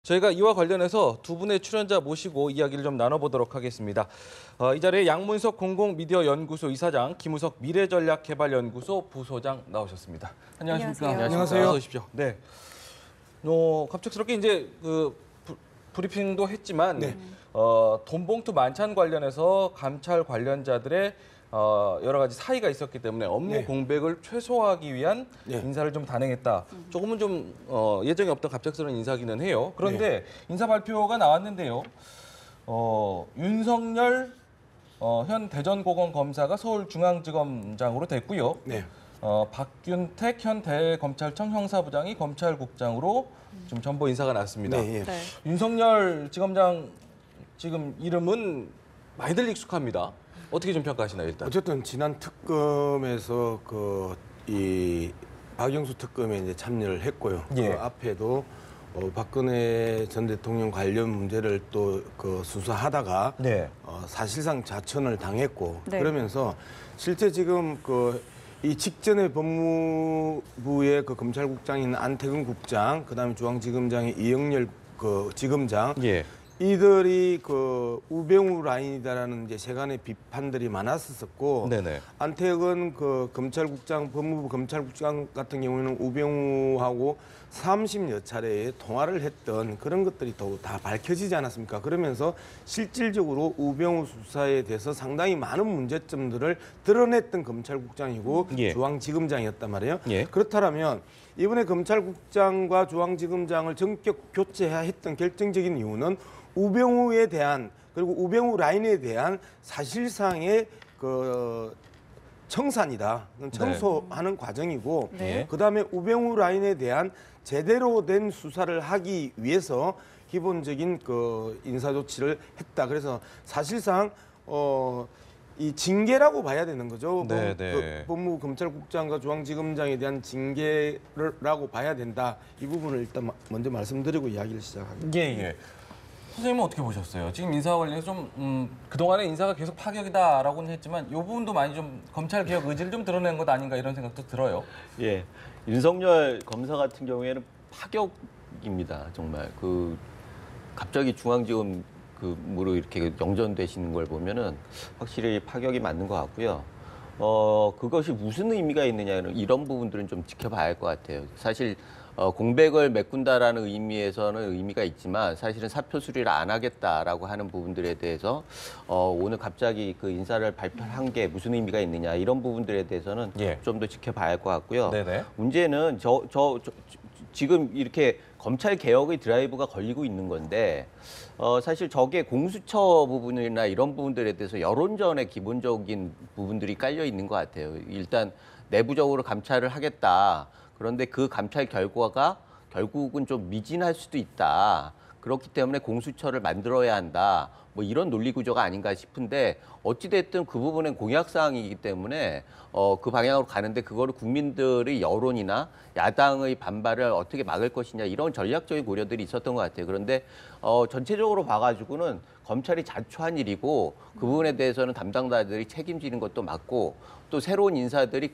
저희가 이와 관련해서 두 분의 출연자 모시고 이야기를 좀 나눠보도록 하겠습니다. 이 자리에 양문석 공공미디어연구소 이사장, 김우석 미래전략개발연구소 부소장 나오셨습니다. 안녕하십니까? 안녕하세요. 어서 오십시오. 네. 갑작스럽게 이제 브리핑도 했지만 네. 돈봉투 만찬 관련해서 감찰 관련자들의 여러 가지 사의가 있었기 때문에 업무 네. 공백을 최소화하기 위한 네. 인사를 좀 단행했다. 조금은 좀 예정이 없던 갑작스러운 인사기는 해요. 그런데 인사 발표가 나왔는데요. 윤석열 현 대전고검 검사가 서울중앙지검장으로 됐고요. 네. 박균택 현 대검찰청 형사부장이 검찰국장으로 지금 전보 인사가 났습니다. 네. 네. 윤석열 지검장 지금 이름은 많이들 익숙합니다. 어떻게 좀 평가하시나요, 일단? 어쨌든 지난 특검에서 이 박영수 특검에 이제 참여를 했고요. 예. 그 앞에도 박근혜 전 대통령 관련 문제를 또 수사하다가 네. 사실상 자천을 당했고 네. 그러면서 실제 지금 이 직전에 법무부의 검찰국장인 안태근 국장, 그다음에 중앙지검장의 이영렬 지검장, 예. 이들이 우병우 라인이다라는 이제 세간의 비판들이 많았었고, 네네. 안태근 검찰국장, 법무부 검찰국장 같은 경우에는 우병우하고 30여 차례의 통화를 했던 그런 것들이 다 밝혀지지 않았습니까? 그러면서 실질적으로 우병우 수사에 대해서 상당히 많은 문제점들을 드러냈던 검찰국장이고 예. 중앙지검장이었단 말이에요. 예. 그렇다면 이번에 검찰국장과 중앙지검장을 전격 교체해야 했던 결정적인 이유는 우병우에 대한, 그리고 우병우 라인에 대한 사실상의 청산이다. 청소하는 과정이고, 네. 그다음에 우병우 라인에 대한 제대로 된 수사를 하기 위해서 기본적인 인사 조치를 했다. 그래서 사실상 이 징계라고 봐야 되는 거죠. 네, 네. 법무부 검찰국장과 중앙지검장에 대한 징계라고 봐야 된다. 이 부분을 일단 먼저 말씀드리고 이야기를 시작하겠습니다. 예. 선생님은 어떻게 보셨어요? 지금 인사와 관련해서 좀 그동안에 인사가 계속 파격이다라고는 했지만 이 부분도 많이 좀 검찰 개혁 의지를 좀 드러낸 것 아닌가 이런 생각도 들어요. 예, 윤석열 검사 같은 경우에는 파격입니다. 정말 갑자기 중앙지검으로 이렇게 영전되시는 걸 보면은 확실히 파격이 맞는 것 같고요. 그것이 무슨 의미가 있느냐는 이런 부분들은 좀 지켜봐야 할 것 같아요. 사실 공백을 메꾼다라는 의미에서는 의미가 있지만 사실은 사표 수리를 안 하겠다라고 하는 부분들에 대해서 오늘 갑자기 인사를 발표한 게 무슨 의미가 있느냐 이런 부분들에 대해서는 예. 좀 더 지켜봐야 할 것 같고요. 네네. 문제는 지금 이렇게 검찰 개혁의 드라이브가 걸리고 있는 건데 사실 저게 공수처 부분이나 이런 부분들에 대해서 여론전의 기본적인 부분들이 깔려 있는 것 같아요. 일단 내부적으로 감찰을 하겠다. 그런데 그 감찰 결과가 결국은 좀 미진할 수도 있다. 그렇기 때문에 공수처를 만들어야 한다. 뭐 이런 논리 구조가 아닌가 싶은데 어찌됐든 그 부분은 공약사항이기 때문에 그 방향으로 가는데 그거를 국민들의 여론이나 야당의 반발을 어떻게 막을 것이냐 이런 전략적인 고려들이 있었던 것 같아요. 그런데 전체적으로 봐가지고는 검찰이 자초한 일이고 그 부분에 대해서는 담당자들이 책임지는 것도 맞고 또 새로운 인사들이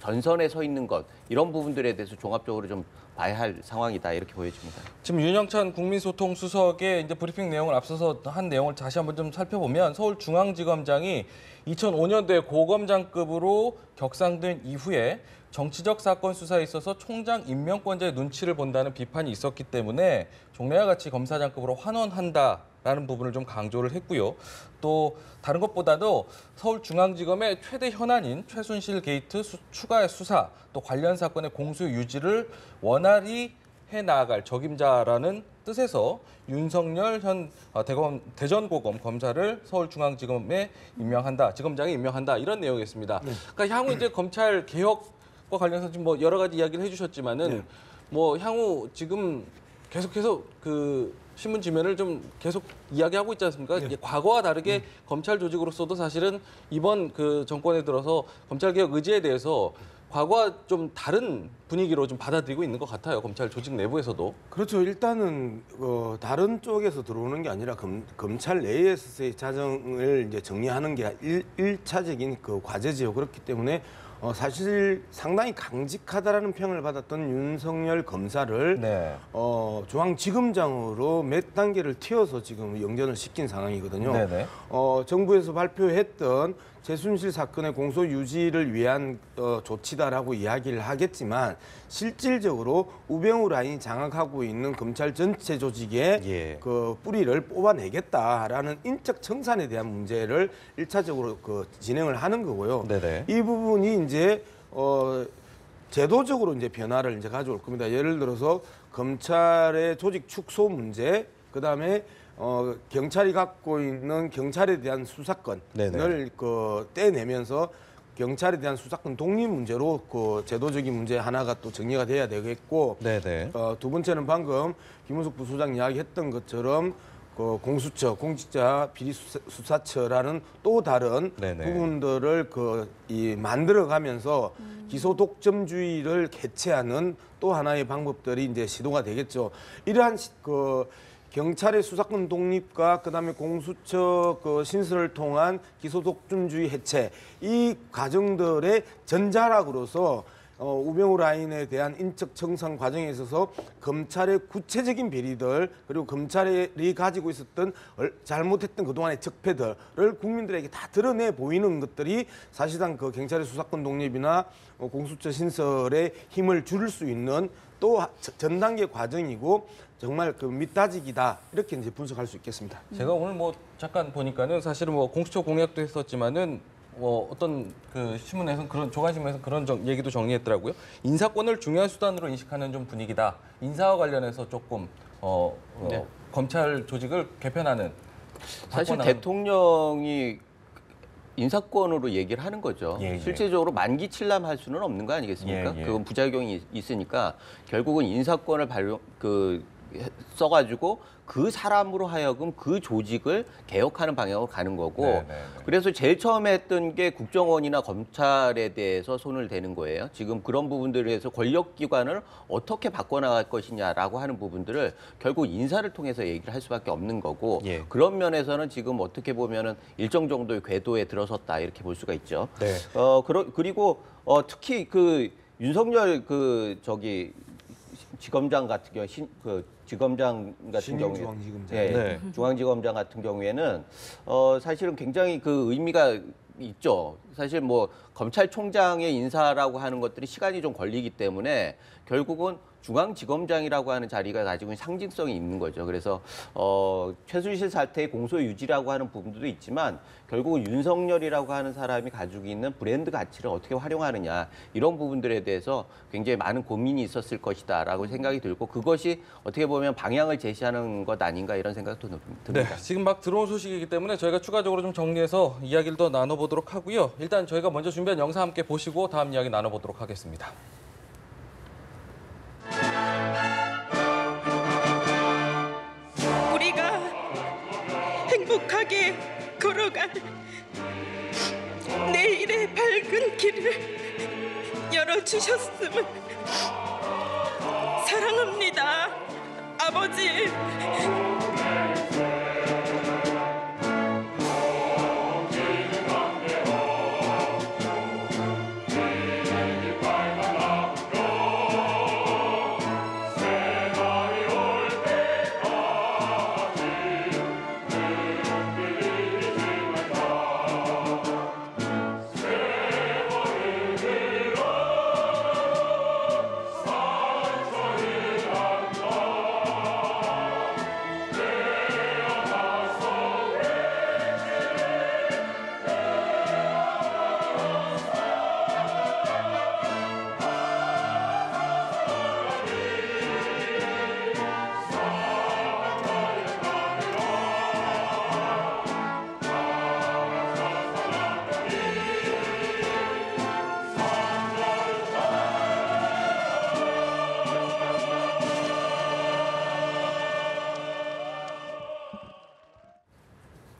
전선에 서 있는 것 이런 부분들에 대해서 종합적으로 좀 봐야 할 상황이다 이렇게 보여집니다. 지금 윤영찬 국민소통수석의 이제 브리핑 내용을 앞서서 한 내용을 다시 한번 좀 살펴보면 서울중앙지검장이 2005년도에 고검장급으로 격상된 이후에 정치적 사건 수사에 있어서 총장 임명권자의 눈치를 본다는 비판이 있었기 때문에 종래와 같이 검사장급으로 환원한다라는 부분을 좀 강조를 했고요. 또 다른 것보다도 서울중앙지검의 최대 현안인 최순실 게이트 추가 수사 또 관련 사건의 공소 유지를 원활히 해나갈 적임자라는 뜻에서 윤석열 현 대전고검 검사를 서울중앙지검에 임명한다, 지검장에 임명한다 이런 내용이었습니다. 그러니까 향후 이제 검찰 개혁과 관련해서 지금 뭐 여러 가지 이야기를 해주셨지만은 뭐 향후 지금 계속해서 신문 지면을 좀 계속 이야기하고 있지 않습니까? 이게 과거와 다르게 검찰 조직으로서도 사실은 이번 정권에 들어서 검찰 개혁 의지에 대해서 과거와 좀 다른 분위기로 좀 받아들이고 있는 것 같아요. 검찰 조직 내부에서도. 그렇죠. 일단은 다른 쪽에서 들어오는 게 아니라 검찰 내에서의 자정을 이제 정리하는 게 일차적인 과제지요. 그렇기 때문에 사실 상당히 강직하다라는 평을 받았던 윤석열 검사를 네. 중앙지검장으로 몇 단계를 튀어서 지금 영전을 시킨 상황이거든요. 네네. 정부에서 발표했던 최순실 사건의 공소 유지를 위한 조치다라고 이야기를 하겠지만 실질적으로 우병우 라인이 장악하고 있는 검찰 전체 조직의 예. 그 뿌리를 뽑아내겠다라는 인적 청산에 대한 문제를 일차적으로 진행을 하는 거고요. 네네. 이 부분이 이제 제도적으로 이제 변화를 이제 가져올 겁니다. 예를 들어서 검찰의 조직 축소 문제, 그다음에 경찰이 갖고 있는 경찰에 대한 수사권을 네네. 떼내면서 경찰에 대한 수사권 독립 문제로 제도적인 문제 하나가 또 정리가 돼야 되겠고, 네네. 두 번째는 방금 김은숙 부소장 이야기했던 것처럼 공수처, 공직자 비리 수사처라는 또 다른 네네. 부분들을 만들어가면서 기소 독점주의를 개최하는 또 하나의 방법들이 이제 시도가 되겠죠. 이러한 경찰의 수사권 독립과 그다음에 공수처 신설을 통한 기소 독점주의 해체, 이 과정들의 전자락으로서 우병우 라인에 대한 인적 청산 과정에 있어서 검찰의 구체적인 비리들, 그리고 검찰이 가지고 있었던 잘못했던 그동안의 적폐들을 국민들에게 다 드러내 보이는 것들이 사실상 경찰의 수사권 독립이나 공수처 신설에 힘을 줄 수 있는 또 전 단계 과정이고, 정말 밑다지기다, 이렇게 이제 분석할 수 있겠습니다. 제가 오늘 잠깐 보니까는 사실은 공수처 공약도 했었지만은 어떤 신문에서 조간신문에서 그런 얘기도 정리했더라고요. 인사권을 중요한 수단으로 인식하는 좀 분위기다. 인사와 관련해서 조금 네. 검찰 조직을 개편하는, 사실 바꿔나가는- 대통령이 인사권으로 얘기를 하는 거죠. 예, 예. 실질적으로 만기 칠람할 수는 없는 거 아니겠습니까? 예, 예. 그건 부작용이 있으니까 결국은 인사권을 써가지고 그 사람으로 하여금 그 조직을 개혁하는 방향으로 가는 거고, 네, 네, 네. 그래서 제일 처음에 했던 게 국정원이나 검찰에 대해서 손을 대는 거예요. 지금 그런 부분들에 대해서 권력기관을 어떻게 바꿔나갈 것이냐라고 하는 부분들을 결국 인사를 통해서 얘기를 할 수밖에 없는 거고, 예. 그런 면에서는 지금 어떻게 보면은 일정 정도의 궤도에 들어섰다, 이렇게 볼 수가 있죠. 네. 그리고 특히 윤석열 지검장 같은 경우 지검장 같은 경우에 중앙지검장. 예, 네. 중앙지검장 같은 경우에는 사실은 굉장히 의미가 있죠. 사실 검찰총장의 인사라고 하는 것들이 시간이 좀 걸리기 때문에 결국은 중앙지검장이라고 하는 자리가 가지고 있는 상징성이 있는 거죠. 그래서 최순실 사태의 공소 유지라고 하는 부분도 있지만 결국은 윤석열이라고 하는 사람이 가지고 있는 브랜드 가치를 어떻게 활용하느냐, 이런 부분들에 대해서 굉장히 많은 고민이 있었을 것이다라고 생각이 들고, 그것이 어떻게 보면 방향을 제시하는 것 아닌가, 이런 생각도 네, 듭니다. 지금 막 들어온 소식이기 때문에 저희가 추가적으로 좀 정리해서 이야기를 더 나눠보도록 하고요. 일단 저희가 먼저 준비한 영상 함께 보시고 다음 이야기 나눠보도록 하겠습니다. 우리가 행복하게 걸어갈 내일의 밝은 길을 열어주셨음을 사랑합니다, 아버지.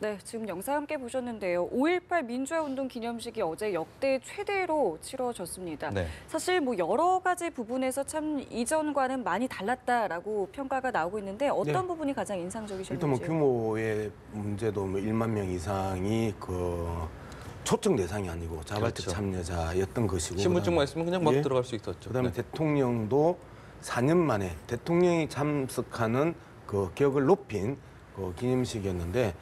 네, 지금 영상 함께 보셨는데요. 5.18 민주화운동 기념식이 어제 역대 최대로 치러졌습니다. 네. 사실 여러 가지 부분에서 참 이전과는 많이 달랐다라고 평가가 나오고 있는데 어떤 네. 부분이 가장 인상적이셨는지. 일단 규모의 문제도 1만 명 이상이 초청 대상이 아니고 자발적 그렇죠. 참여자였던 것이고 신분증만 있으면 그냥 막 예. 들어갈 수 있었죠. 그다음에 네. 대통령도 4년 만에 대통령이 참석하는 그 격을 높인 그 기념식이었는데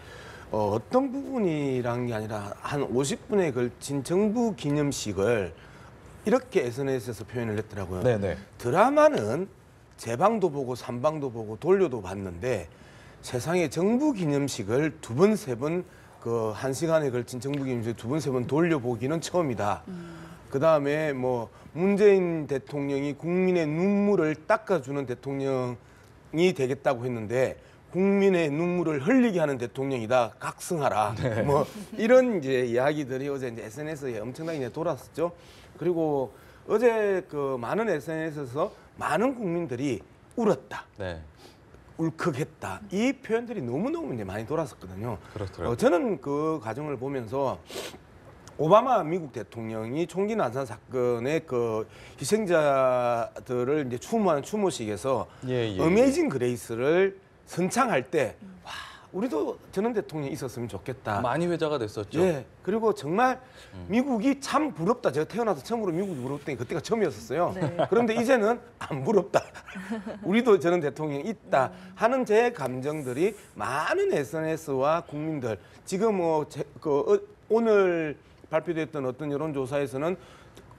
어떤 부분이란 게 아니라 한 50분에 걸친 정부 기념식을 이렇게 SNS에서 표현을 했더라고요. 네네. 드라마는 재방도 보고 삼방도 보고 돌려도 봤는데 세상에 정부 기념식을 두 번, 세 번 그 1시간에 걸친 정부 기념식 두 번, 세 번 돌려보기는 처음이다. 그다음에 뭐 문재인 대통령이 국민의 눈물을 닦아주는 대통령이 되겠다고 했는데 국민의 눈물을 흘리게 하는 대통령이다. 각성하라. 뭐 이런 이제 이야기들이 어제 이제 SNS에 엄청나게 이제 돌았었죠. 그리고 어제 그 많은 SNS에서 많은 국민들이 울었다. 네. 울컥했다. 이 표현들이 너무너무 이제 많이 돌았었거든요. 그렇더라고요. 저는 그 과정을 보면서 오바마 미국 대통령이 총기 난사 사건의 그 희생자들을 이제 추모하는 추모식에서 예, 예, 어메이징 그레이스를 선창할 때 와, 우리도 저런 대통령이 있었으면 좋겠다. 많이 회자가 됐었죠. 예. 그리고 정말 미국이 참 부럽다. 제가 태어나서 처음으로 미국이 부럽더니 그때가 처음이었었어요. 그런데 이제는 안 부럽다. 우리도 저런 대통령이 있다 하는 제 감정들이 많은 SNS와 국민들 지금 오늘 발표됐던 어떤 여론조사에서는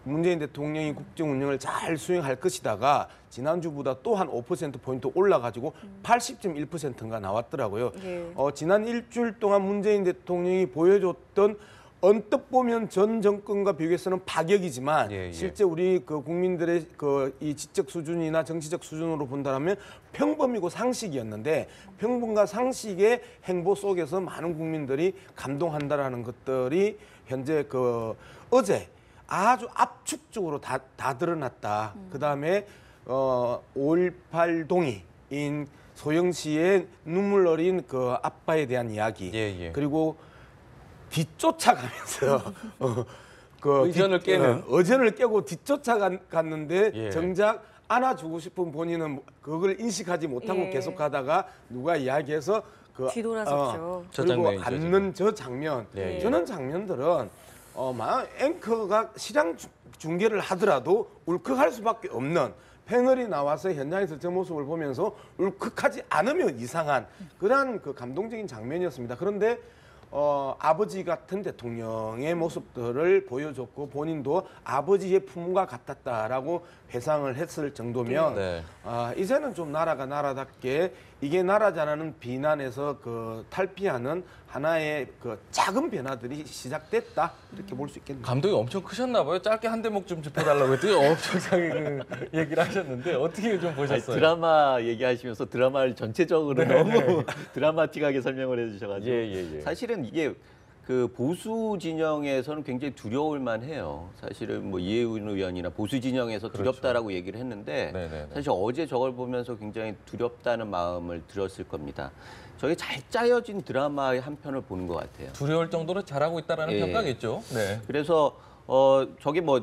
문재인 대통령이 국정 운영을 잘 수행할 것이다가 지난주보다 또 한 5%포인트 올라가지고 80.1%가 나왔더라고요. 예. 지난 일주일 동안 문재인 대통령이 보여줬던 언뜻 보면 전 정권과 비교해서는 파격이지만 예, 예. 실제 우리 그 국민들의 그 이 지적 수준이나 정치적 수준으로 본다면 평범이고 상식이었는데 평범과 상식의 행보 속에서 많은 국민들이 감동한다라는 것들이 현재 그 어제 아주 압축적으로 다 드러났다. 그다음에 5.18 동의인 소영 씨의 눈물 어린 그 아빠에 대한 이야기. 예, 예. 그리고 뒤쫓아가면서 의전을 깨는. 의전을 깨고 뒤쫓아갔는데 예. 정작 안아주고 싶은 본인은 그걸 인식하지 못하고 예. 계속 가다가 누가 이야기해서 뒤돌아섰죠. 저 그리고 장면이죠, 앉는 저 장면. 예, 예. 저는 장면들은 앵커가 실황 중계를 하더라도 울컥할 수밖에 없는 패널이 나와서 현장에서 저 모습을 보면서 울컥하지 않으면 이상한 그러한 그 감동적인 장면이었습니다. 그런데 아버지 같은 대통령의 모습들을 보여줬고 본인도 아버지의 품과 같았다라고 회상을 했을 정도면 네. 이제는 좀 나라가 나라답게 이게 나라자라는 비난에서 그 탈피하는 하나의 그 작은 변화들이 시작됐다 이렇게 볼 수 있겠네요. 감동이 엄청 크셨나 봐요. 짧게 한 대목 좀 짚어달라고 했더니 엄청나게 그 얘기를 하셨는데 어떻게 좀 아니, 보셨어요? 드라마 얘기하시면서 드라마를 전체적으로 너무 드라마틱하게 설명을 해주셔가지고 예. 사실은 이게 그 보수 진영에서는 굉장히 두려울 만해요. 사실은 뭐 이해운 의원이나 보수 진영에서 두렵다라고 얘기를 했는데 네네네. 사실 어제 저걸 보면서 굉장히 두렵다는 마음을 들었을 겁니다. 저게 잘 짜여진 드라마의 한 편을 보는 것 같아요. 두려울 정도로 잘하고 있다라는 예. 평가겠죠. 네. 그래서 저게 뭐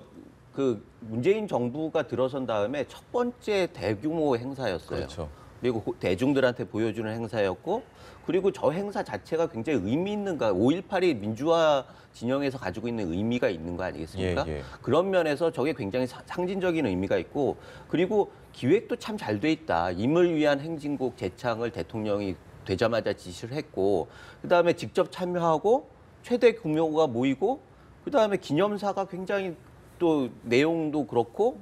그 문재인 정부가 들어선 다음에 첫 번째 대규모 행사였어요. 그렇죠. 그리고 대중들한테 보여주는 행사였고, 그리고 저 행사 자체가 굉장히 의미 있는 거, 5.18이 민주화 진영에서 가지고 있는 의미가 있는 거 아니겠습니까? 예. 그런 면에서 저게 굉장히 상징적인 의미가 있고, 그리고 기획도 참 잘 돼 있다. 임을 위한 행진곡 재창을 대통령이 되자마자 지시를 했고, 그다음에 직접 참여하고 최대 규모가 모이고, 그다음에 기념사가 굉장히 또 내용도 그렇고,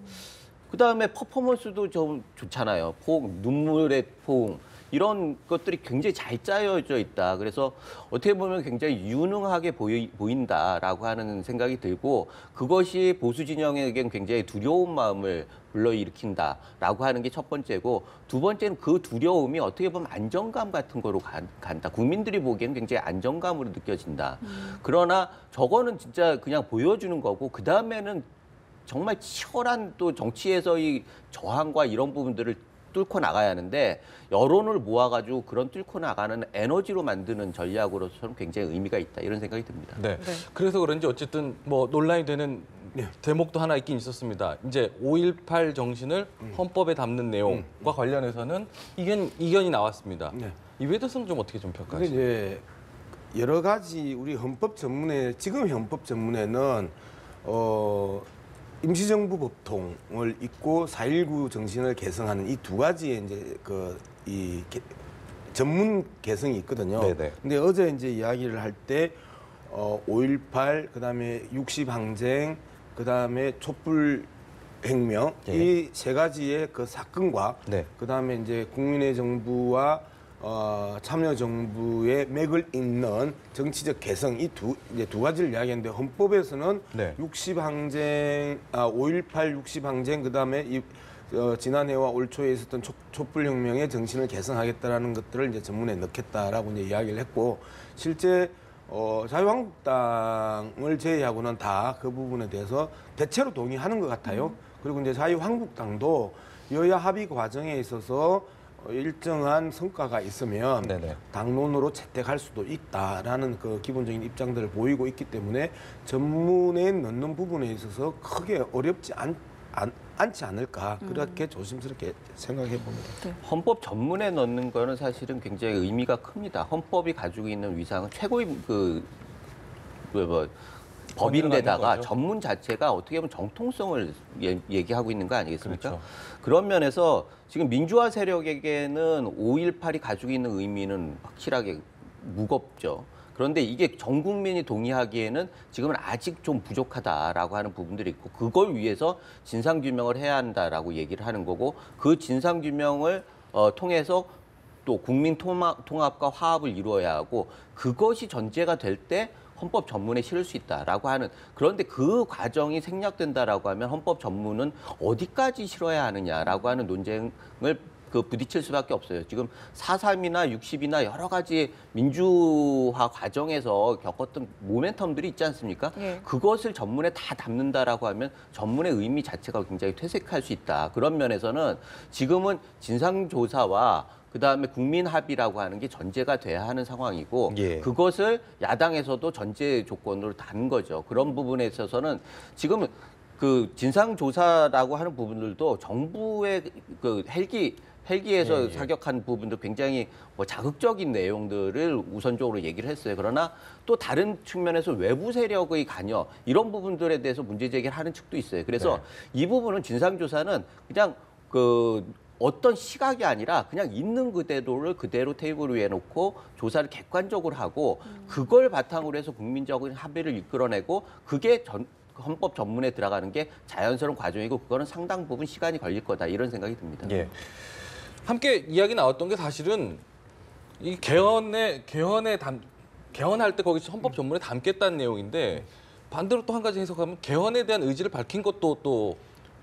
그다음에 퍼포먼스도 좀 좋잖아요. 눈물의 포옹 이런 것들이 굉장히 잘 짜여져 있다. 그래서 어떻게 보면 굉장히 유능하게 보인다라고 하는 생각이 들고, 그것이 보수 진영에겐 굉장히 두려운 마음을 불러일으킨다라고 하는 게 첫 번째고, 두 번째는 그 두려움이 어떻게 보면 안정감 같은 거로 간다. 국민들이 보기에는 굉장히 안정감으로 느껴진다. 그러나 저거는 진짜 그냥 보여주는 거고, 그 다음에는 정말 치열한 또 정치에서의 저항과 이런 부분들을 뚫고 나가야 하는데, 여론을 모아가지고 그런 뚫고 나가는 에너지로 만드는 전략으로서는 굉장히 의미가 있다, 이런 생각이 듭니다. 네. 그래서 그런지 어쨌든 뭐 논란이 되는 네. 대목도 하나 있긴 있었습니다. 이제 5.18 정신을 헌법에 담는 내용과 관련해서는 이견이 나왔습니다. 네. 이에 대해서는 좀 어떻게 좀 근데 평가하시나요? 이제 여러 가지 우리 헌법 전문에 지금 헌법 전문에는 임시정부 법통을 있고 4.19 정신을 개성하는 이 두 가지의 이제 전문 개성이 있거든요. 네네. 근데 어제 이제 이야기를 할 때 5.18 그다음에 60항쟁 그다음에 촛불 혁명 예. 이 세 가지의 그 사건과 네. 그다음에 이제 국민의 정부와 참여정부의 맥을 잇는 정치적 개성 이제 두 가지를 이야기했는데 헌법에서는 네. 5.18 60항쟁 그다음에 지난해와 올 초에 있었던 촛불혁명의 정신을 개성하겠다라는 것들을 이제 전문에 넣겠다라고 이제 이야기를 했고 실제 자유한국당을 제외하고는 다 그 부분에 대해서 대체로 동의하는 것 같아요. 그리고 이제 자유한국당도 여야 합의 과정에 있어서 일정한 성과가 있으면 네네. 당론으로 채택할 수도 있다라는 그 기본적인 입장들을 보이고 있기 때문에 전문에 넣는 부분에 있어서 크게 어렵지 않지 않을까 그렇게 조심스럽게 생각해 봅니다. 헌법 전문에 넣는 거는 사실은 굉장히 의미가 큽니다. 헌법이 가지고 있는 위상은 최고의 법인데다가 거죠. 전문 자체가 어떻게 보면 정통성을 얘기하고 있는 거 아니겠습니까? 그렇죠. 그런 면에서 지금 민주화 세력에게는 5.18이 가지고 있는 의미는 확실하게 무겁죠. 그런데 이게 전 국민이 동의하기에는 지금은 아직 좀 부족하다라고 하는 부분들이 있고 그걸 위해서 진상규명을 해야 한다라고 얘기를 하는 거고 그 진상규명을 통해서 또 국민 통합과 화합을 이루어야 하고 그것이 전제가 될 때 헌법 전문에 실을 수 있다라고 하는 그런데 그 과정이 생략된다라고 하면 헌법 전문은 어디까지 실어야 하느냐라고 하는 논쟁을 부딪힐 수밖에 없어요. 지금 4.3이나 60이나 여러 가지 민주화 과정에서 겪었던 모멘텀들이 있지 않습니까? 예. 그것을 전문에 다 담는다라고 하면 전문의 의미 자체가 굉장히 퇴색할 수 있다. 그런 면에서는 지금은 진상조사와 그다음에 국민 합의라고 하는 게 전제가 돼야 하는 상황이고 예. 그것을 야당에서도 전제 조건으로 단 거죠. 그런 부분에 있어서는 지금은 그 진상조사라고 하는 부분들도 정부의 그 헬기에서 사격한 부분도 굉장히 자극적인 내용들을 우선적으로 얘기를 했어요. 그러나 또 다른 측면에서 외부 세력의 관여 이런 부분들에 대해서 문제 제기를 하는 측도 있어요. 그래서 이 부분은 진상조사는 그냥 어떤 시각이 아니라 그냥 있는 그대로를 그대로 테이블 위에 놓고 조사를 객관적으로 하고 그걸 바탕으로 해서 국민적인 합의를 이끌어내고 그게 헌법 전문에 들어가는 게 자연스러운 과정이고 그거는 상당 부분 시간이 걸릴 거다 이런 생각이 듭니다. 예. 함께 이야기 나왔던 게 사실은 이 개헌할 때 거기 헌법 전문에 담겠다는 내용인데 반대로 또 한 가지 해석하면 개헌에 대한 의지를 밝힌 것도 또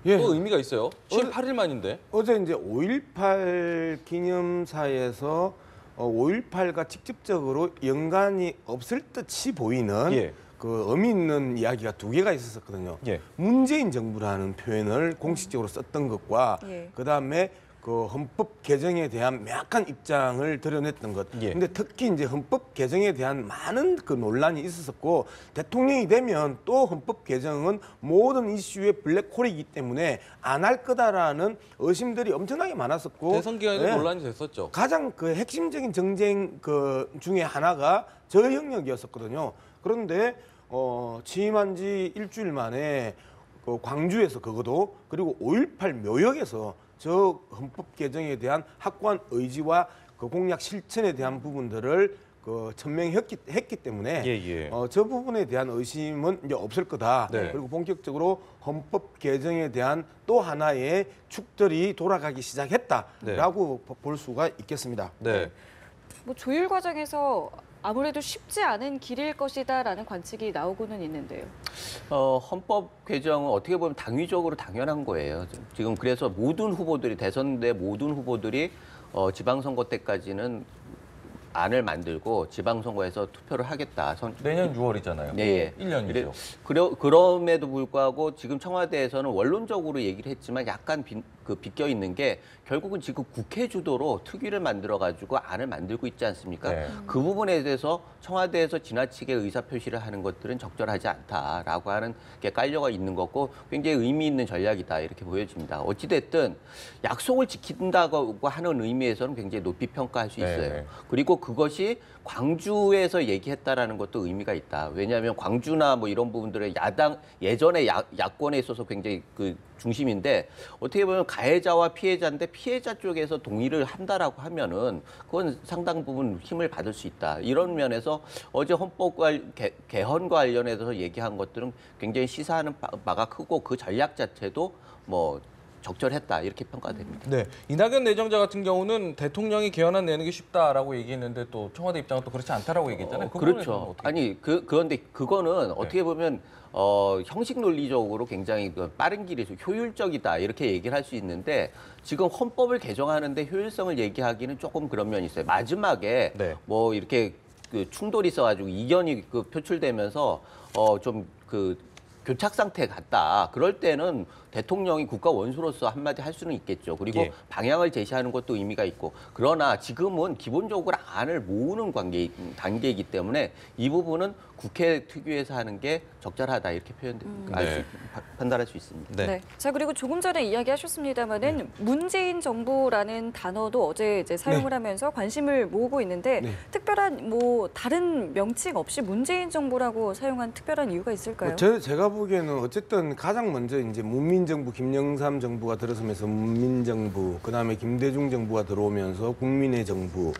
의미가 있어요. 7, 8일 만인데. 어제 이제 5.18 기념사에서 5.18과 직접적으로 연관이 없을 듯이 보이는 예. 그 의미 있는 이야기가 두 개가 있었거든요. 예. 문재인 정부라는 표현을 공식적으로 썼던 것과 예. 그다음에 그 헌법 개정에 대한 명확한 입장을 드러냈던 것. 예. 근데 특히 이제 헌법 개정에 대한 많은 그 논란이 있었고 대통령이 되면 또 헌법 개정은 모든 이슈의 블랙홀이기 때문에 안 할 거다라는 의심들이 엄청나게 많았었고 대선 기간에도 예. 논란이 됐었죠. 가장 그 핵심적인 정쟁 그 중에 하나가 저 영역이었었거든요. 그런데 취임한 지 일주일 만에 그 광주에서 그것도 그리고 5.18 묘역에서 저 헌법 개정에 대한 확고한 의지와 그 공약 실천에 대한 부분들을 그 천명했기 때문에 예. 저 부분에 대한 의심은 이제 없을 거다. 네. 그리고 본격적으로 헌법 개정에 대한 또 하나의 축들이 돌아가기 시작했다라고 볼 수가 있겠습니다. 네. 조율 과정에서 아무래도 쉽지 않은 길일 것이다라는 관측이 나오고는 있는데요. 헌법 개정은 어떻게 보면 당위적으로 당연한 거예요. 지금 그래서 모든 후보들이 대선 때 모든 후보들이 지방선거 때까지는 안을 만들고 지방선거에서 투표를 하겠다. 내년 6월이잖아요. 네. 1년이죠. 그럼에도 불구하고 지금 청와대에서는 원론적으로 얘기를 했지만 약간 비껴 있는 게 결국은 지금 국회 주도로 특위를 만들어 가지고 안을 만들고 있지 않습니까? 네. 그 부분에 대해서 청와대에서 지나치게 의사 표시를 하는 것들은 적절하지 않다라고 하는 게 깔려가 있는 거고 굉장히 의미 있는 전략이다 이렇게 보여집니다. 어찌 됐든 약속을 지킨다고 하는 의미에서는 굉장히 높이 평가할 수 있어요. 네. 그리고 그것이 광주에서 얘기했다라는 것도 의미가 있다. 왜냐하면 광주나 뭐 이런 부분들은 예전에 야권에 있어서 굉장히 그 중심인데 어떻게 보면 가해자와 피해자인데 피해자 쪽에서 동의를 한다라고 하면은 그건 상당 부분 힘을 받을 수 있다. 이런 면에서 어제 헌법 개헌과 관련해서 얘기한 것들은 굉장히 시사하는 바가 크고 그 전략 자체도 뭐 적절했다 이렇게 평가됩니다. 네, 이낙연 내정자 같은 경우는 대통령이 개헌안 내는 게 쉽다라고 얘기했는데 또 청와대 입장은 또 그렇지 않다라고 얘기했잖아요. 그 부분은 좀 그렇죠. 어떻게 아니 그런데 그거는 어떻게 보면 형식 논리적으로 굉장히 그 빠른 길에서 효율적이다 이렇게 얘기를 할 수 있는데 지금 헌법을 개정하는데 효율성을 얘기하기는 조금 그런 면이 있어요. 마지막에 네. 뭐 이렇게 그 충돌이 있어가지고 이견이 그 표출되면서 좀 그 교착 상태 같다. 그럴 때는 대통령이 국가 원수로서 한마디 할 수는 있겠죠. 그리고 예. 방향을 제시하는 것도 의미가 있고. 그러나 지금은 기본적으로 안을 모으는 단계이기 때문에 이 부분은 국회 특유에서 하는 게 적절하다 이렇게 네. 판단할 수 있습니다. 네. 네. 자, 그리고 조금 전에 이야기하셨습니다마는 문재인 정부라는 단어도 어제 이제 사용을 하면서 관심을 모으고 있는데 네. 특별한 뭐 다른 명칭 없이 문재인 정부라고 사용한 특별한 이유가 있을까요? 제가 보기에는 어쨌든 가장 먼저 이제 문민정부 김영삼 정부가 들어서면서 문민정부, 그다음에 김대중 정부가 들어오면서 국민의 정부,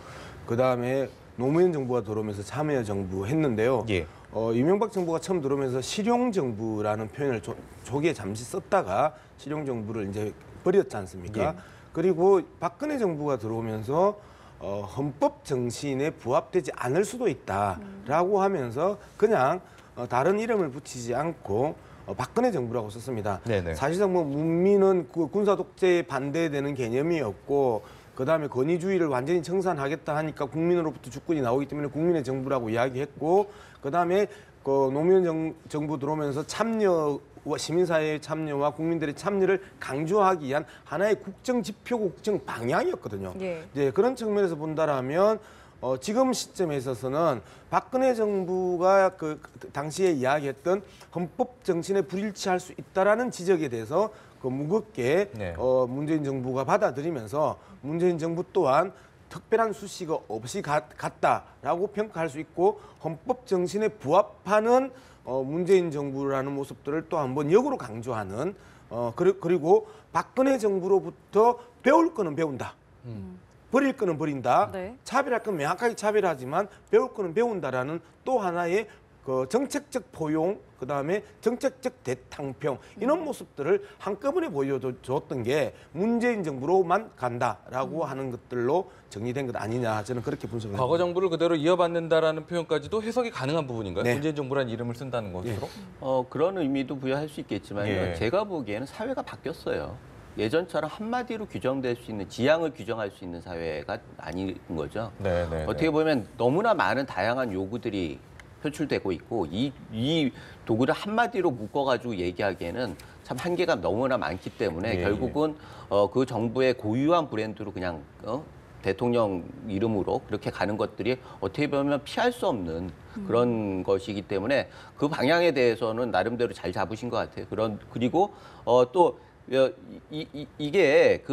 그다음에 노무현 정부가 들어오면서 참여정부 했는데요. 예. 이명박 정부가 처음 들어오면서 실용정부라는 표현을 조기에 잠시 썼다가 실용정부를 이제 버렸지 않습니까? 예. 그리고 박근혜 정부가 들어오면서 헌법 정신에 부합되지 않을 수도 있다라고 하면서 그냥 다른 이름을 붙이지 않고 박근혜 정부라고 썼습니다. 네네. 사실상 뭐 문민은 그 군사 독재에 반대되는 개념이었고 그다음에 권위주의를 완전히 청산하겠다 하니까 국민으로부터 주권이 나오기 때문에 국민의 정부라고 이야기했고 그다음에 그 노무현 정부 들어오면서 참여와 시민사회의 참여와 국민들의 참여를 강조하기 위한 하나의 국정 지표고 국정 방향이었거든요. 예. 이제 그런 측면에서 본다라면 지금 시점에 있어서는 박근혜 정부가 그 당시에 이야기했던 헌법 정신에 불일치할 수 있다라는 지적에 대해서 그 무겁게 네. 문재인 정부가 받아들이면서 문재인 정부 또한 특별한 수식어 없이 갔다라고 평가할 수 있고 헌법 정신에 부합하는 문재인 정부라는 모습들을 또 한번 역으로 강조하는 그리고 박근혜 정부로부터 배울 거는 배운다. 버릴 거는 버린다. 네. 차별할 건 명확하게 차별하지만 배울 거는 배운다라는 또 하나의 그 정책적 포용, 그다음에 정책적 대탕평 이런 모습들을 한꺼번에 보여줬던 게 문재인 정부로만 간다라고 하는 것들로 정리된 것 아니냐 저는 그렇게 분석을 과거 정부를 그대로 이어받는다라는 표현까지도 해석이 가능한 부분인가요? 네. 문재인 정부라는 이름을 쓴다는 것으로? 그런 의미도 부여할 수 있겠지만 예. 제가 보기에는 사회가 바뀌었어요. 예전처럼 한마디로 규정될 수 있는 지향을 규정할 수 있는 사회가 아닌 거죠. 네, 네. 어떻게 보면 너무나 많은 다양한 요구들이 표출되고 있고 이 도구를 한마디로 묶어가지고 얘기하기에는 참 한계가 너무나 많기 때문에 예, 결국은 그 정부의 고유한 브랜드로 그냥 대통령 이름으로 그렇게 가는 것들이 어떻게 보면 피할 수 없는 그런 것이기 때문에 그 방향에 대해서는 나름대로 잘 잡으신 것 같아요. 그리고 또 이게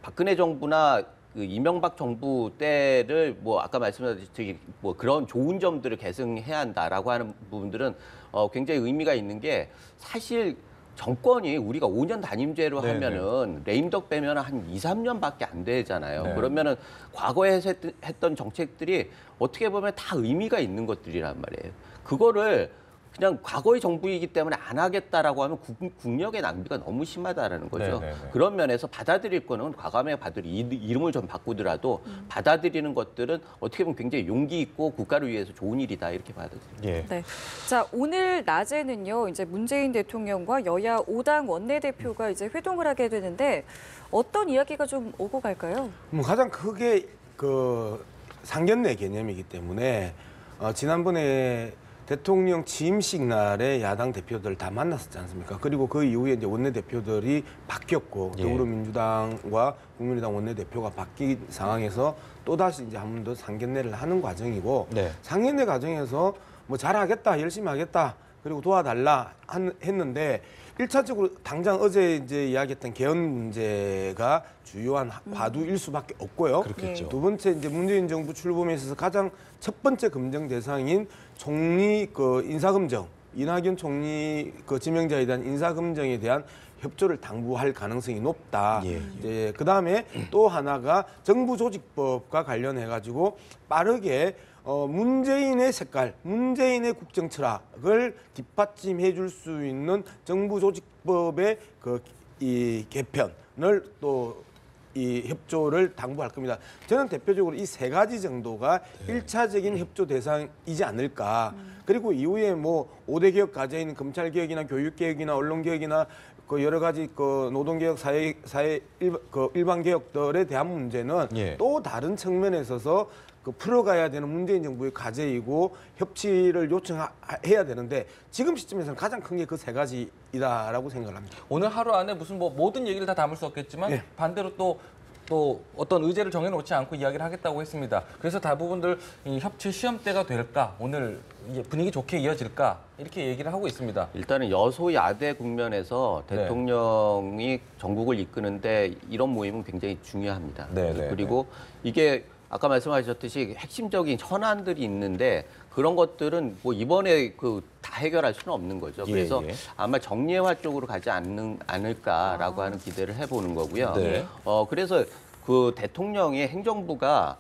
박근혜 정부나 그 이명박 정부 때를 뭐 아까 말씀하셨듯이 뭐 그런 좋은 점들을 계승해야 한다라고 하는 부분들은 굉장히 의미가 있는 게 사실 정권이 우리가 5년 단임제로 네네. 하면은 레임덕 빼면 한 2, 3년밖에 안 되잖아요. 네. 그러면은 과거에 했던 정책들이 어떻게 보면 다 의미가 있는 것들이란 말이에요. 그거를 그냥 과거의 정부이기 때문에 안 하겠다라고 하면 국력의 낭비가 너무 심하다라는 거죠. 네네네. 그런 면에서 받아들일 거는 과감하게 이름을 좀 바꾸더라도 받아들이는 것들은 어떻게 보면 굉장히 용기 있고 국가를 위해서 좋은 일이다 이렇게 받아들입니다. 예. 네. 자, 오늘 낮에는요, 이제 문재인 대통령과 여야 5당 원내대표가 이제 회동을 하게 되는데 어떤 이야기가 좀 오고 갈까요? 뭐 가장 크게 그 상견례 개념이기 때문에 지난번에 대통령 취임식 날에 야당 대표들 다 만났었지 않습니까? 그리고 그 이후에 이제 원내대표들이 바뀌었고 예. 더불어민주당과 국민의당 원내대표가 바뀐 상황에서 또다시 이제 한 번 더 상견례를 하는 과정이고 네. 상견례 과정에서 뭐 잘하겠다, 열심히 하겠다, 그리고 도와달라 했는데 일차적으로 당장 어제 이제 이야기했던 개헌 문제가 주요한 화두일 수밖에 없고요. 그렇겠죠. 두 번째 이제 문재인 정부 출범에 있어서 가장 첫 번째 검증 대상인 총리 그 인사검증, 이낙연 총리 그 지명자에 대한 인사검증에 대한 협조를 당부할 가능성이 높다. 예. 이제 그 다음에 또 하나가 정부조직법과 관련해 가지고 빠르게 문재인의 색깔, 문재인의 국정 철학을 뒷받침해 줄 수 있는 정부조직법의 이 개편을 또 이 협조를 당부할 겁니다. 저는 대표적으로 이 세 가지 정도가 일차적인 협조 대상이지 않을까. 그리고 이후에 뭐 5대 개혁 과제인 검찰 개혁이나 교육 개혁이나 언론 개혁이나 그 여러 가지 그 노동개혁, 일반 개혁들에 대한 문제는 예. 또 다른 측면에 있어서 그 풀어가야 되는 문재인 정부의 과제이고 협치를 요청해야 되는데 지금 시점에서는 가장 큰 게 그 세 가지이다라고 생각합니다. 오늘 하루 안에 무슨 뭐 모든 얘기를 다 담을 수 없겠지만 예. 반대로 또 어떤 의제를 정해놓지 않고 이야기를 하겠다고 했습니다. 그래서 대부분들 이 협치 시험대가 될까, 오늘 이게 분위기 좋게 이어질까 이렇게 얘기를 하고 있습니다. 일단은 여소야대 국면에서 네. 대통령이 전국을 이끄는데 이런 모임은 굉장히 중요합니다. 네, 네, 그리고 이게 아까 말씀하셨듯이 핵심적인 현안들이 있는데 그런 것들은 뭐 이번에 그 다 해결할 수는 없는 거죠. 예, 그래서 예. 아마 정례화 쪽으로 가지 않을까라고 하는 기대를 해보는 거고요. 네. 그래서 그 대통령의 행정부가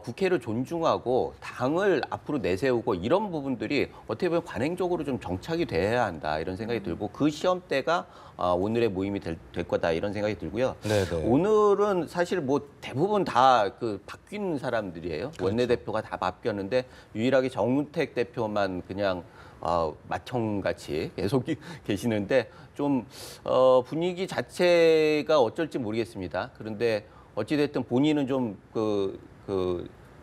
국회를 존중하고 당을 앞으로 내세우고 이런 부분들이 어떻게 보면 관행적으로 좀 정착이 돼야 한다 이런 생각이 들고 그 시험대가 오늘의 모임이 될 거다 이런 생각이 들고요. 네네. 오늘은 사실 뭐 대부분 다 그 바뀐 사람들이에요. 원내대표가 다 바뀌었는데 유일하게 정우택 대표만 그냥 맏형같이 계속 계시는데 좀 분위기 자체가 어쩔지 모르겠습니다. 그런데 어찌됐든 본인은 좀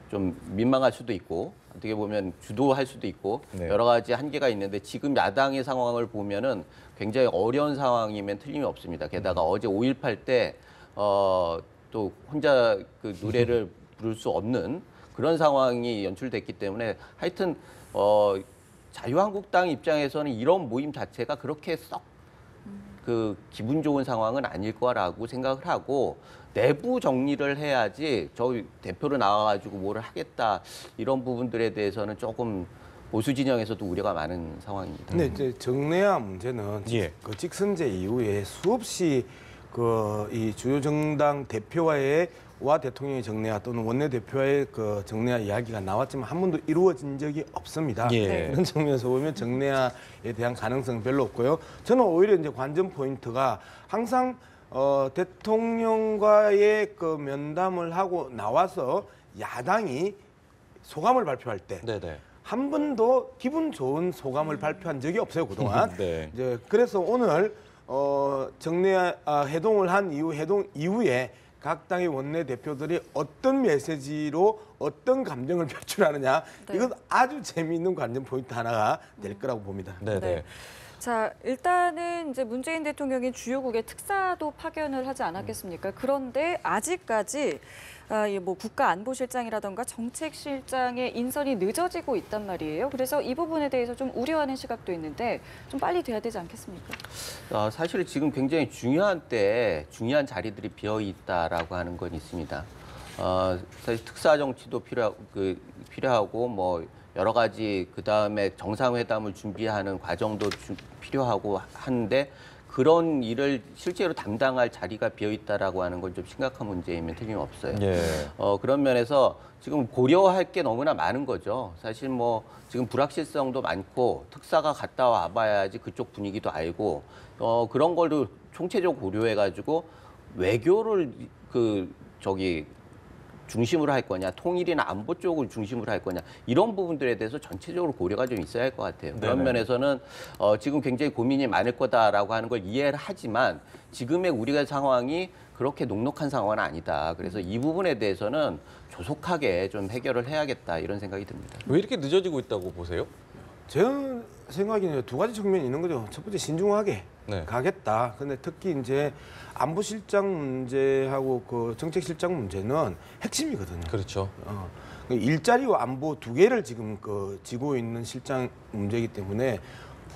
좀 민망할 수도 있고 어떻게 보면 주도할 수도 있고 네. 여러 가지 한계가 있는데 지금 야당의 상황을 보면은 굉장히 어려운 상황이면 틀림이 없습니다. 게다가 어제 5.18 때 또 혼자 그 노래를 부를 수 없는 그런 상황이 연출됐기 때문에 하여튼 자유한국당 입장에서는 이런 모임 자체가 그렇게 썩 그 기분 좋은 상황은 아닐 거라고 생각을 하고 내부 정리를 해야지 저희 대표로 나와가지고 뭐를 하겠다 이런 부분들에 대해서는 조금 보수 진영에서도 우려가 많은 상황입니다. 근데 이제 정례화 문제는 예. 그 직선제 이후에 수없이 그 이 주요 정당 대표와의 대통령의 정례화 또는 원내대표와의 그 정례화 이야기가 나왔지만 한 번도 이루어진 적이 없습니다. 예. 그런 측면에서 보면 정례화에 대한 가능성은 별로 없고요. 저는 오히려 이제 관전 포인트가 항상 대통령과의 그 면담을 하고 나와서 야당이 소감을 발표할 때 네네. 한 번도 기분 좋은 소감을 발표한 적이 없어요 그동안. 네. 이제 그래서 오늘 정례화 해동을 한 해동 이후에 각 당의 원내 대표들이 어떤 메시지로 어떤 감정을 표출하느냐 네. 이건 아주 재미있는 관전 포인트 하나가 될 거라고 봅니다. 네네. 네. 자, 일단은 이제 문재인 대통령이 주요국에 특사도 파견을 하지 않았겠습니까? 그런데 아직까지 뭐 국가안보실장이라던가 정책실장의 인선이 늦어지고 있단 말이에요. 그래서 이 부분에 대해서 좀 우려하는 시각도 있는데 좀 빨리 돼야 되지 않겠습니까? 사실 지금 굉장히 중요한 때에 중요한 자리들이 비어 있다라고 하는 건 있습니다. 사실 특사 정치도 필요하고 뭐 여러 가지 그 다음에 정상회담을 준비하는 과정도 필요하고 한데 그런 일을 실제로 담당할 자리가 비어 있다라고 하는 건 좀 심각한 문제이면 틀림없어요. 예. 그런 면에서 지금 고려할 게 너무나 많은 거죠. 사실 뭐 지금 불확실성도 많고 특사가 갔다 와봐야지 그쪽 분위기도 알고 그런 걸로 총체적으로 고려해가지고 외교를 중심으로 할 거냐, 통일이나 안보 쪽을 중심으로 할 거냐 이런 부분들에 대해서 전체적으로 고려가 좀 있어야 할 것 같아요. 그런 네네. 면에서는 지금 굉장히 고민이 많을 거다라고 하는 걸 이해를 하지만 지금의 우리가 상황이 그렇게 녹록한 상황은 아니다. 그래서 이 부분에 대해서는 조속하게 좀 해결을 해야겠다 이런 생각이 듭니다. 왜 이렇게 늦어지고 있다고 보세요? 제 생각에는 두 가지 측면이 있는 거죠. 첫 번째 신중하게 네. 가겠다. 근데 특히 이제 안보실장 문제하고 그 정책실장 문제는 핵심이거든요. 그렇죠. 일자리와 안보 두 개를 지금 지고 있는 실장 문제이기 때문에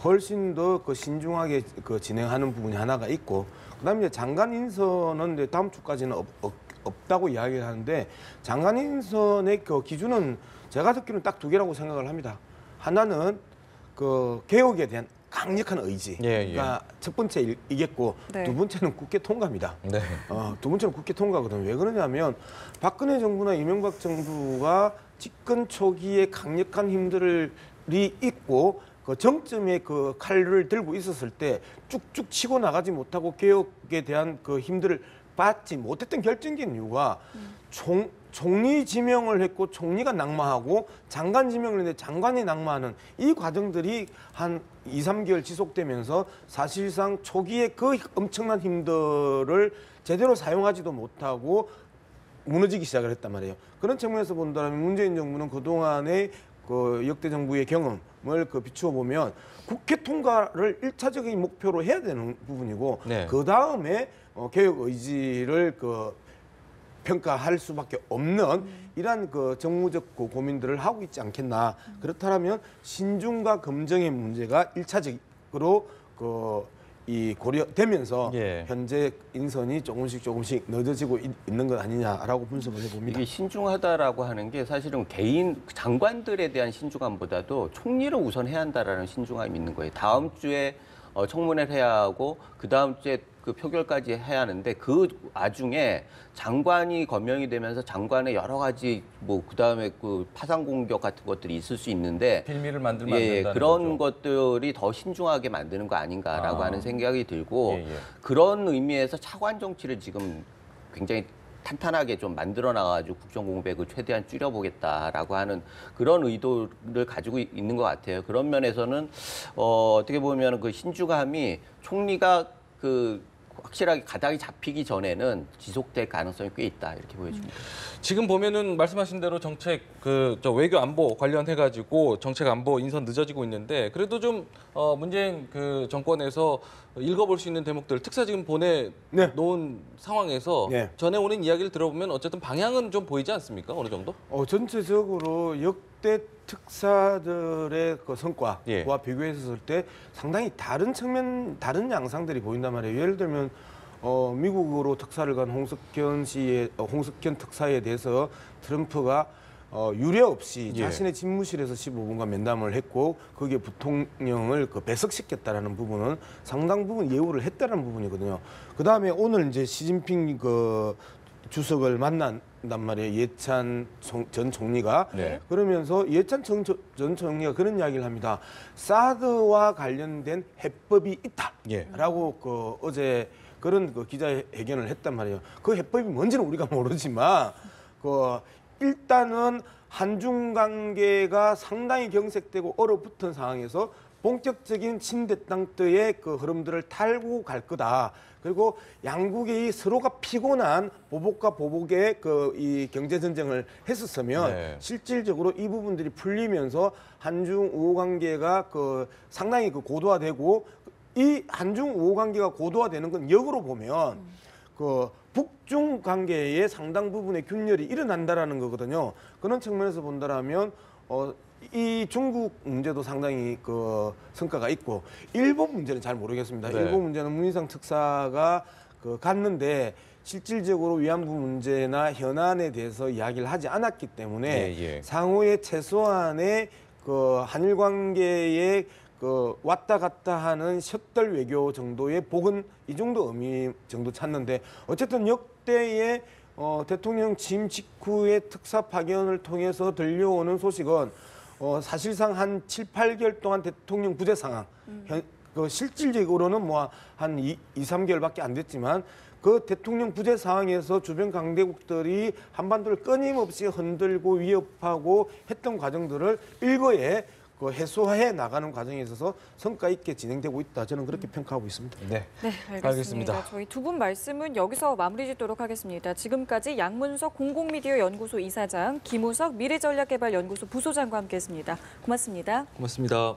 훨씬 더 그 신중하게 그 진행하는 부분이 하나가 있고, 그다음에 이제 장관 인선은 이제 다음 주까지는 없다고 이야기를 하는데, 장관 인선의 그 기준은 제가 듣기로는 딱 두 개라고 생각을 합니다. 하나는 그 개혁에 대한 강력한 의지. 예, 예. 그러니까 첫 번째 이겠고, 네. 두 번째는 국회 통과입니다. 네. 두 번째는 국회 통과거든요. 왜 그러냐면 박근혜 정부나 이명박 정부가 집권 초기에 강력한 힘들이 있고 그 정점에 그 칼을 들고 있었을 때 쭉쭉 치고 나가지 못하고 개혁에 대한 그 힘들을 받지 못했던 결정적인 이유가 총리 지명을 했고 총리가 낙마하고 장관 지명을 했는데 장관이 낙마하는 이 과정들이 한 2, 3개월 지속되면서 사실상 초기에 그 엄청난 힘들을 제대로 사용하지도 못하고 무너지기 시작을 했단 말이에요. 그런 측면에서 본다면 문재인 정부는 그동안의 그 역대 정부의 경험을 그 비추어 보면 국회 통과를 1차적인 목표로 해야 되는 부분이고, 네. 그 다음에 개혁 의지를 그 평가할 수밖에 없는 이러한 그 정무적 고민들을 하고 있지 않겠나. 그렇다면 신중과 검증의 문제가 1차적으로 이 고려되면서 예. 현재 인선이 조금씩 늦어지고 있는 것 아니냐라고 분석을 해봅니다. 이게 신중하다라고 하는 게 사실은 개인 장관들에 대한 신중함보다도 총리를 우선해야 한다라는 신중함이 있는 거예요. 다음 주에 청문회를 해야 하고 그 다음 주에 그 표결까지 해야 하는데 그 와중에 장관이 거명이 되면서 장관의 여러 가지 뭐 그다음에 그 파상 공격 같은 것들이 있을 수 있는데 빌미를 만들면 안 예, 된다는 그런 거죠. 것들이 더 신중하게 만드는 거 아닌가라고 하는 생각이 들고 예, 예. 그런 의미에서 차관 정치를 지금 굉장히 탄탄하게 좀 만들어 나가지고 국정 공백을 최대한 줄여보겠다라고 하는 그런 의도를 가지고 있는 것 같아요. 그런 면에서는 어떻게 보면 그 신중함이 총리가 그 확실하게 가닥이 잡히기 전에는 지속될 가능성이 꽤 있다 이렇게 보여집니다. 지금 보면은 말씀하신 대로 정책 저 외교 안보 관련해 가지고 정책 안보 인선 늦어지고 있는데 그래도 좀 문재인 그 정권에서 읽어볼 수 있는 대목들 특사 지금 보내 네. 놓은 상황에서 네. 전해 오는 이야기를 들어보면 어쨌든 방향은 좀 보이지 않습니까? 어느 정도? 전체적으로 역대 특사들의 그 성과와 예. 비교했을 때 상당히 다른 측면, 다른 양상들이 보인단 말이에요. 예를 들면 미국으로 특사를 간 홍석현 특사에 대해서 트럼프가 유례 없이 예. 자신의 집무실에서 15분간 면담을 했고 거기에 부통령을 그 배석시켰다라는 부분은 상당 부분 예우를 했다는 부분이거든요. 그 다음에 오늘 이제 시진핑 그 주석을 만난단 말이에요. 예찬 전 총리가. 네. 그러면서 예찬 전 총리가 그런 이야기를 합니다. 사드와 관련된 해법이 있다라고 그 어제 그런 그 기자회견을 했단 말이에요. 그 해법이 뭔지는 우리가 모르지만 그 일단은 한중 관계가 상당히 경색되고 얼어붙은 상황에서 본격적인 친대땅뜨의 그 흐름들을 탈고 갈 거다. 그리고 양국이 서로가 피곤한 보복과 보복의 그 이 경제 전쟁을 했었으면 네. 실질적으로 이 부분들이 풀리면서 한중 우호 관계가 그 상당히 그 고도화되고 이 한중 우호 관계가 고도화되는 건 역으로 보면 그 북중 관계의 상당 부분의 균열이 일어난다라는 거거든요. 그런 측면에서 본다라면 이 중국 문제도 상당히 그 성과가 있고 일본 문제는 잘 모르겠습니다. 네. 일본 문제는 문희상 특사가 그 갔는데 실질적으로 위안부 문제나 현안에 대해서 이야기를 하지 않았기 때문에 예, 예. 상호의 최소한의 그 한일 관계의 그 왔다 갔다 하는 셔틀 외교 정도의 복은 이 정도 의미 정도 찾는데 어쨌든 역대의 대통령 취임 직후의 특사 파견을 통해서 들려오는 소식은 사실상 한 7, 8개월 동안 대통령 부재 상황 그 실질적으로는 뭐 한 2, 3개월밖에 안 됐지만 그 대통령 부재 상황에서 주변 강대국들이 한반도를 끊임없이 흔들고 위협하고 했던 과정들을 일거에 그 해소해 나가는 과정에 있어서 성과 있게 진행되고 있다. 저는 그렇게 평가하고 있습니다. 네. 네, 알겠습니다. 알겠습니다. 저희 두 분 말씀은 여기서 마무리 짓도록 하겠습니다. 지금까지 양문석 공공미디어 연구소 이사장, 김우석 미래전략개발연구소 부소장과 함께했습니다. 고맙습니다. 고맙습니다.